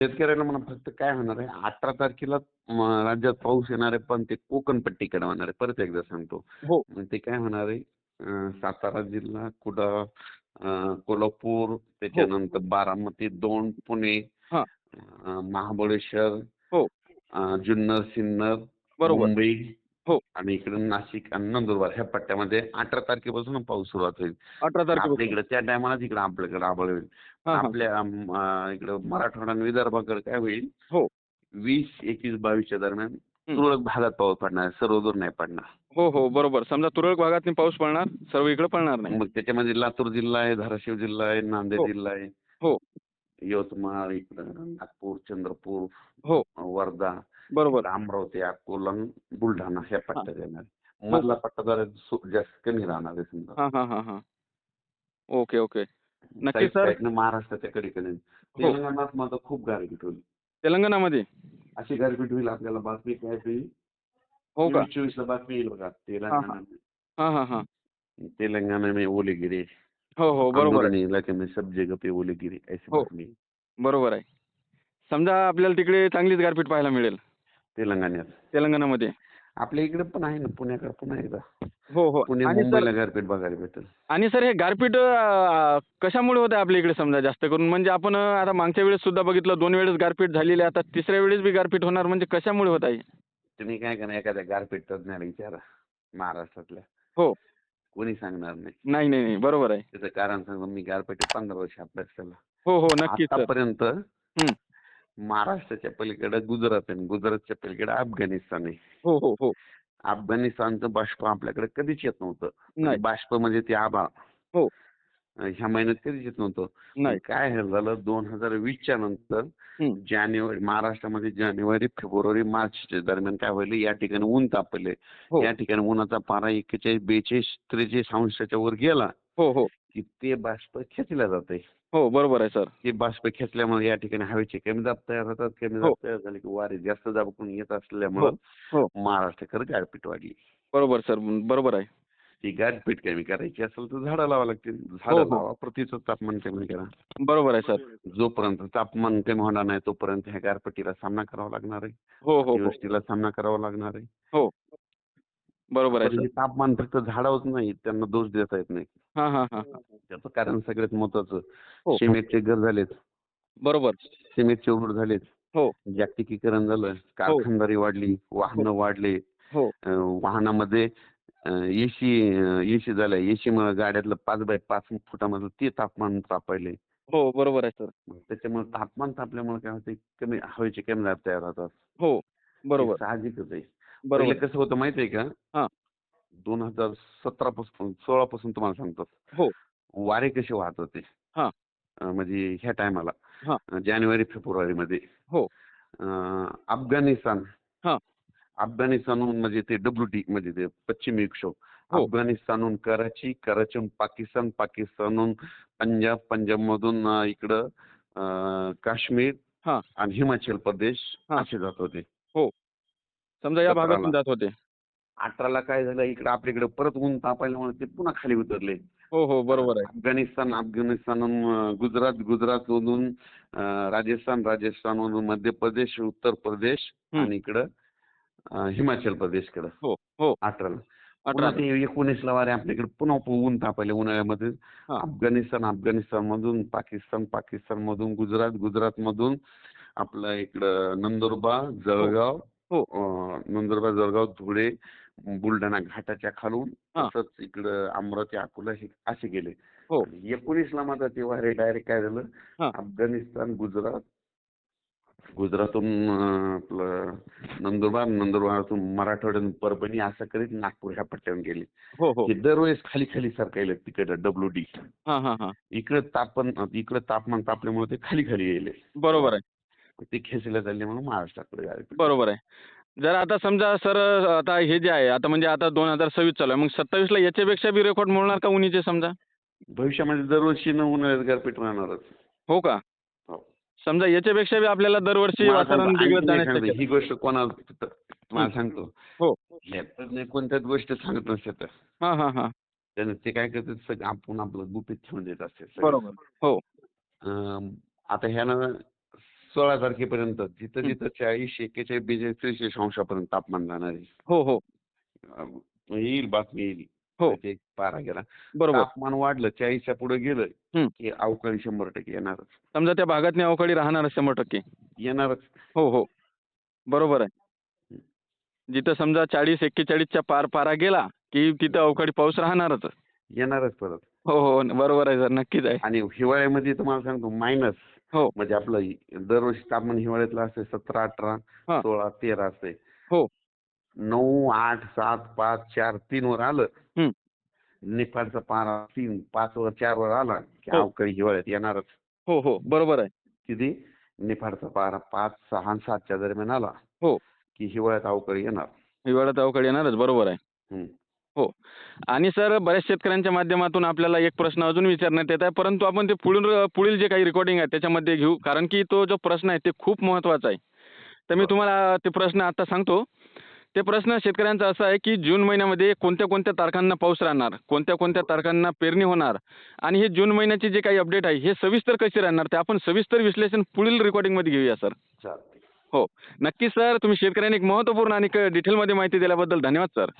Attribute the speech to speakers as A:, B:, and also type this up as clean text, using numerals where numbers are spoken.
A: शेतकऱ्याला म्हणा फक्त काय होणार आहे 18 तारखेला राज्यात पाऊस येणार आहे, पण ते कोकण पट्टीकडे होणार आहे. परत एकदा सांगतो.
B: हो.
A: मग ते काय होणार आहे, सातारा जिल्हा, कुठं कोल्हापूर,
B: हो.
A: त्याच्यानंतर बारामती, दौंड, पुणे,
B: हां.
A: महाबळेश्वर,
B: हो.
A: जुन्नर, सिन्नर,
B: बरोबर.
A: मुंबई
B: हो.
A: आणि इकडे नाशिक आणि नंदुरबार ह्या पट्ट्यामध्ये 18 तारखेपासून पाऊस सुरुवात होईल.
B: 18
A: पण आपल्या
B: तारखेपासून.
A: इकडे त्या टायमालाच इकडे आपल्याकडे आभाळ होईल. पण
B: हां, हां.
A: आपल्या इकडं मराठवाडा आणि विदर्भाकडे काय होईल,
B: हो.
A: 20, 21, 22च्या दरम्यान
B: हं.
A: तुरळक भागात पाऊस पडणार आहे, सर्वदूर नाही पडणार.
B: हो, हो. बरोबर. समजा तुरळक भागातून पाऊस पडणार, सर्व इकडे पडणार नाही.
A: मग त्याच्यामध्ये लातूर जिल्हा आहे, धाराशिव जिल्हा आहे, नांदेड
B: हो.
A: जिल्हा आहे,
B: हो.
A: यवतमाळ, इकडं नागपूर, चंद्रपूर,
B: हो.
A: वर्धा,
B: बरोबर.
A: इकडं अमरावती, अकोला, आणि बुलढाणा ह्या
B: हां.
A: पट्ट्यात येणार आहे.
B: हो
A: मधला
B: का?
A: पट्टा जरा जास्त कमी राहणार आहे समजा.
B: हां, हां, हां, हां. Okay, okay. नक्की
A: साईड
B: सर.
A: साईडनं महाराष्ट्राच्या कडेकडे.
B: हो.
A: तेलंगणात मात्र खूप गारपीट होईल.
B: तेलंगणामध्ये?
A: अशी गारपीट होईल, आपल्याला बातमी काय होईल,
B: हो का?
A: 23-24 बातमी येईल बघा.
B: हां, हां. हां, हां, हां.
A: तेलंगाना में ओले गिरे,
B: हो, हो. बरोबर आहे.
A: आंदोलन इलाके में सब जगह पे ओले गिरे, ऐसी
B: हो.
A: बातमी
B: बरोबर आहे. समजा आपल्याला तिकडे चांगलीच गारपीट पाहायला मिळेल
A: तेलंगणात.
B: तेलंगणामध्ये.
A: आपल्या इकडे पण आहे ना, पुण्याकडे पुन्हा एकदा
B: हो, हो.
A: पुणे
B: आणि सर
A: मुंबईला गारपीट बघायला भेटेल.
B: आणि सर हे गारपीट कशामुळे होत आहे आपल्या इकडे समजा जास्त करून? म्हणजे आपण आता मागच्या वेळेस सुद्धा बघितलं 2 वेळेस गारपीट झालेली आहे. आता तिसऱ्या वेळेस बी गारपीट होणार म्हणजे कशामुळे होत आहे?
A: तुम्ही काय करा, एखाद्या गारपीट तज्ञाला विचारा महाराष्ट्रातल्या,
B: हो.
A: कोणी सांगणार नाही.
B: नाही, नाही, नाही. बरोबर आहे.
A: त्याचं कारण सांगतो, मी गारपीट 15 वर्ष अभ्यास केला.
B: हो, हो. नक्कीच सर.
A: आतापर्यंत
B: हं.
A: महाराष्ट्राच्या पलीकडे गुजरात आहे, गुजरातच्या पलीकडे अफगाणिस्तान आहे.
B: हो, हो, हो.
A: अफगाणिस्तानचं बाष्प आपल्याकडे कधीच येत नव्हतं. म्हणजे
B: नाही.
A: बाष्प म्हणजे ते आभाळ
B: हो.
A: ह्या महिन्यात कधीच येत नव्हतं. पण
B: नाही.
A: काय झालं 2020च्या नंतर
B: हं.
A: महाराष्ट्रामध्ये जानेवारी, फेब्रुवारी, मार्चच्या दरम्यान काय व्हायलं, या ठिकाणी ऊन तापले.
B: हो.
A: या ठिकाणी उन्हाचा पारा 41, 42, 43 अंशाच्या वर गेला
B: हो, हो.
A: की ते बाष्प खेचलं जाते.
B: हो. बरोबर आहे सर.
A: ते बाष्प खेचल्यामुळे या ठिकाणी हवेचे कमी दाब तयार होतात. कमी दाब
B: हो.
A: तयार झाले की वारे जास्त दाबाकडून येत
B: हो.
A: असल्यामुळं
B: हो.
A: महाराष्ट्राकडे गारपीट वाढली.
B: बरोबर सर. बरोबर आहे.
A: ती गारपीट कमी करायची असेल तर झाडं लावावं लागतील.
B: हो,
A: झाडं
B: हो.
A: लावा, पृथ्वीचं तापमान कमी करा.
B: बरोबर आहे सर.
A: जोपर्यंत तापमान कमी होणार नाही तोपर्यंत ह्या गारपिटीला सामना करावा लागणार आहे.
B: हो, हो, हो.
A: अतिवृष्टीला सामना करावा लागणार आहे.
B: हो. बरोबर आहे
A: पण
B: सर.
A: हे तापमान फक्त झाडावरच नाही, त्यांना दोष देता येत नाही.
B: हां, हां, हां, हां.
A: त्याचं कारण सगळ्यात महत्वाचं,
B: हो.
A: सिमेंटचे घर झालेत,
B: बरोबर.
A: सिमेंटचे रोड झालेत,
B: हो.
A: जागतिकीकरण झालं,
B: हो.
A: कारखानदारी वाढली,
B: हो.
A: वाहनं वाढले,
B: हो.
A: वाहनामध्ये एसी एसी झालं, एसीमुळे गाड्यातलं 5x5 फुटामधलं ते तापमान तापायले.
B: हो. बरोबर आहे सर.
A: मग त्याच्यामुळे तापमान तापल्यामुळे काय होते, कमी हवेचे कमी दाब तयार होतात.
B: हो.
A: हे
B: बरोबर.
A: साहजिकच आहे. पहिले
B: बरोबर.
A: कसं होतं माहिती आहे का,
B: हां.
A: 2017 पासून 16 पासून तुम्हाला सांगतो,
B: हो.
A: वारे कसे वाहत होते.
B: हां.
A: म्हणजे ह्या टायमाला
B: हां.
A: जानेवारी फेब्रुवारीमध्ये
B: हो.
A: अफगाणिस्तान
B: हां.
A: अफगाणिस्तानहून म्हणजे ते WT म्हणजे ते पश्चिमी विक्षोभ,
B: हो.
A: अफगाणिस्तानहून कराची, कराचीहून पाकिस्तान, पाकिस्तानहून पंजाब, पंजाबमधून इकडं काश्मीर
B: हां.
A: आणि हिमाचल प्रदेश
B: हां.
A: असे जात होते.
B: हो. समजा या
A: 17ला
B: भागातून जात होते.
A: 18ला काय झालं, इकडे आपल्याकडे परत ऊन तापायल्यामुळे ते पुन्हा खाली उतरले.
B: हो, हो. बरोबर आहे.
A: अफगाणिस्तानहून गुजरात, गुजरातमधून राजस्थान, राजस्थानमधून मध्य प्रदेश, उत्तर प्रदेश
B: हं.
A: आणि इकडं हिमाचल प्रदेशकडं
B: हो. हो.
A: 18ला. पुन्हा
B: 18ला.
A: ते 19ला वारे आपल्याकडे पुन्हा ऊन तापायले उन्हाळ्यामध्ये.
B: हां.
A: अफगाणिस्तानमधून पाकिस्तान, पाकिस्तानमधून गुजरात, गुजरातमधून आपलं इकडं नंदुरबार,
B: हो.
A: जळगाव,
B: हो.
A: नंदुरबार, जळगाव, धुळे, बुलढाणा घाटाच्या खालून
B: हां.
A: तसंच इकडं अमरावती, अकोला हे असे गेले.
B: हो.
A: आणि 19ला मात्र ते वारे डायरेक्ट काय झालं,
B: हां.
A: अफगाणिस्तान, गुजरात, गुजरातहून आपलं नंदुरबार, नंदुरबारातून मराठवाड्यातून परभणी असं करीत नागपूर ह्या पट्ट्यावर गेले.
B: हो, हो.
A: हे दरवेळेस खाली खाली सरकायले तिकडं WD.
B: हां, हां, हां.
A: इकडे तापमान तापल्यामुळे ते खाली खाली गेले.
B: बरोबर आहे.
A: ते खेचल्या चालल्यामुळे महाराष्ट्राकडे गारपीट झाली.
B: बरोबर आहे. जर आता समजा सर आता हे जे आहे आता म्हणजे आता 2026 चालू आहे. मग 27ला याच्यापेक्षा बी रेकॉर्ड मोडणार का उन्हीचे समजा?
A: भविष्यामध्ये दरवर्षी उन्हाळ्यात गारपीट राहणारच.
B: हो का?
A: हो.
B: समजा याच्यापेक्षा बी आपल्याला दरवर्षी
A: मला सांगतो,
B: वातावरण बिघडत
A: आणखी नाही
B: जाण्याची
A: सांगतो,
B: शक्यता.
A: ही गोष्ट कोणाला
B: हं.
A: मला सांगतो,
B: हो.
A: लॅपटॉप कोणत्याच गोष्ट सांगत नसतात.
B: हां, हां, हां.
A: त्यानं ते काय करतात, सगळं आपण आपलं गुपित ठेवून देत असते सगळं.
B: बरोबर. हो.
A: अं, आता ह्यानं 16 तारखेपर्यंत जिथं जिथं 40, 41, 42 अंशापर्यंत तापमान जाणार आहे.
B: हो हो
A: येईल बातमी येईल.
B: हो
A: ते पारा गेला.
B: बरोबर.
A: तापमान वाढलं 40च्या पुढे गेलं
B: हं.
A: की अवकाळी 100% येणारच.
B: समजा त्या भागातनी अवकाळी राहणार 100%.
A: येणारच.
B: हो हो बरोबर आहे.
A: हं.
B: जिथं समजा 40-41च्या पार पारा गेला की तिथं अवकाळी पाऊस राहणारच.
A: येणारच परत.
B: हो हो बरोबर आहे सर, नक्कीच आहे.
A: आणि हिवाळ्यामध्ये तुम्हाला सांगतो मायनस
B: हो
A: म्हणजे आपलं दरवर्षी तापमान हिवाळ्यातलं असते 17, 18,
B: हां
A: 16, 13 असते.
B: हो
A: 9, 8, 7, 5, 4, 3 वर आलं.
B: हं.
A: निफाडचा पारा 3, 5 वर 4 वर आला की
B: हो
A: अवकाळी हिवाळ्यात येणारच.
B: हो हो बरोबर आहे.
A: किती निफाडचा पारा 5, 6 आणि 7च्या दरम्यान आला
B: हो
A: की हिवाळ्यात अवकाळी येणार.
B: हिवाळ्यात अवकाळी येणारच, बरोबर आहे.
A: हं.
B: हो. आणि सर बऱ्याच शेतकऱ्यांच्या माध्यमातून आपल्याला एक प्रश्न अजून विचारण्यात येत आहे, परंतु आपण ते पुढील जे काही रेकॉर्डिंग आहे त्याच्यामध्ये घेऊ, कारण की तो जो प्रश्न आहे ते खूप महत्त्वाचा आहे. तर मी
A: बरं.
B: तुम्हाला ते प्रश्न आता सांगतो. ते प्रश्न शेतकऱ्यांचा असा आहे की जून महिन्यामध्ये कोणत्या कोणत्या तारखांना पाऊस राहणार, कोणत्या कोणत्या तारखांना पेरणी होणार आणि हे जून महिन्याची जे काही अपडेट आहे हे सविस्तर कसे राहणार ते आपण सविस्तर विश्लेषण पुढील रेकॉर्डिंगमध्ये घेऊया सर.
A: चालतंय.
B: हो नक्कीच सर, तुम्ही शेतकऱ्यांनी एक महत्त्वपूर्ण आणि डिटेलमध्ये माहिती दिल्याबद्दल धन्यवाद सर.